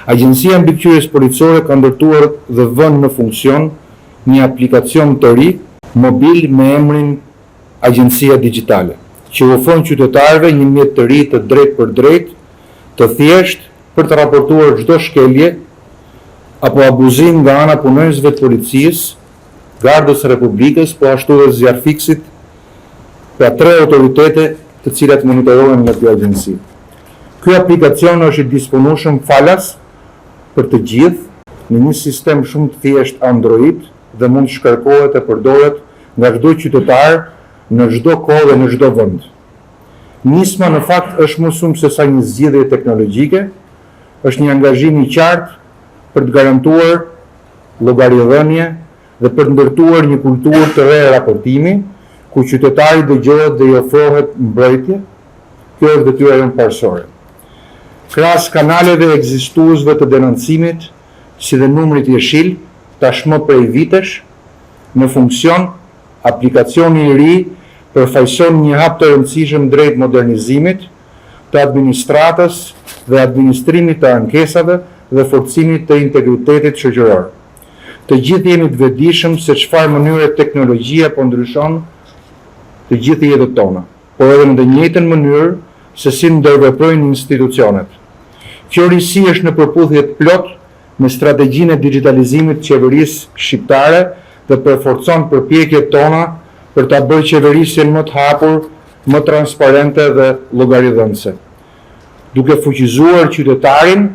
Agjencia e Mbikëqyrjes Policore ka ndërtuar dhe vënë në funksion një aplikacion të ri mobil me emrin Agjencia Digjitale, që ofron qytetarëve një mjet të ri të drejt për drejt, të thjesht për të raportuar çdo shkelje apo abuzim nga ana punonjësve të policisë, Gardës së Republikës, po ashtu dhe zjarfiksit, pra 3 autoritete të cilat monitorohen nga kjo agjenci. Ky aplikacion është i disponueshëm falas për të gjithë në një sistem shumë të thjesht Android dhe mund të shkarkohet e përdoret nga çdo qytetar në çdo kohë dhe në çdo vend. Nisma në fakt është më shumë se sa një zgjidhje teknologjike, është një angazhim i qartë për të garantuar llogaridhënie dhe për të ndërtuar një kulturë të re raportimi, ku qytetari dëgjohet dhe i ofrohet mbrojtje. Kjo është detyra jonë parësore. Krahas kanaleve ekzistuesve të denoncimit, si dhe numrit jeshil, tashmë prej vitesh, në funksion, aplikacioni i ri përfaqëson një hap të rëndësishëm drejt modernizimit të administratës dhe administrimit të ankesave dhe forcimit të integritetit shoqëror. Të gjithë jemi të vetëdijshëm se çfarë mënyre teknologjia po ndryshon të gjithë jetët tona, por edhe në të njëjtën mënyrë se si ndërveprojnë institucionet. Kjo risi është në përputhje plot me strategjinë e digitalizimit të qeverisë shqiptare dhe përforcon përpjekjet tona për ta bërë qeverisjen më të hapur, më transparente dhe llogaridhënëse, duke fuqizuar qytetarin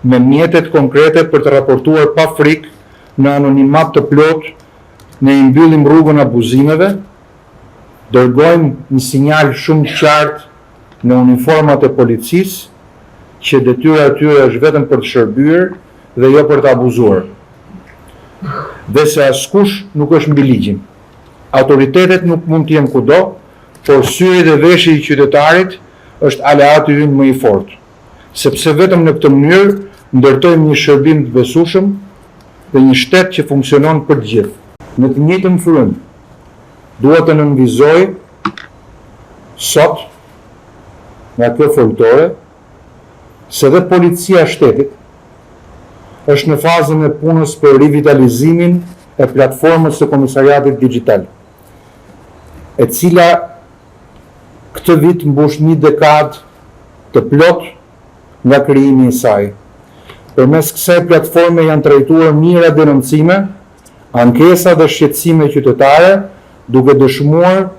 me mjetet konkrete për të raportuar pa frikë në anonimat të plot, ne i mbyllim rrugën abuzimeve, dërgojmë një sinjal shumë qartë në uniformat e policisë që detyra e tyre është vetëm për të shërbyer dhe jo për të abuzuar. Dhe se askush nuk është mbi ligjin. Autoritetet nuk mund të jenë kudo, por syri dhe veshi i qytetarit është aleati ynë më i fortë, sepse vetëm në këtë mënyrë ndërtojmë një shërbim të besueshëm dhe një shtet që funksionon për të gjithë. Në të njëjtën frym, dua të nënvizoj sot nga kjo foltore se dhe policia e shtetit është në fazën e punës për rivitalizimin e platformës së Komisariatit Digital, e cila këtë vit mbush një dekadë të plot nga krijimi i saj. Përmes kësaj platforme janë trajtuar mijëra denoncime, ankesa dhe shqetësime qytetare, duke dëshmuar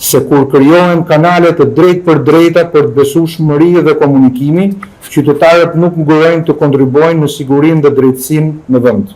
se kur krijohen kanale të drejtë për drejta për të besueshmëri dhe komunikimi, qytetarët nuk ngurojnë të kontribuojnë në sigurinë dhe drejtësinë në vend.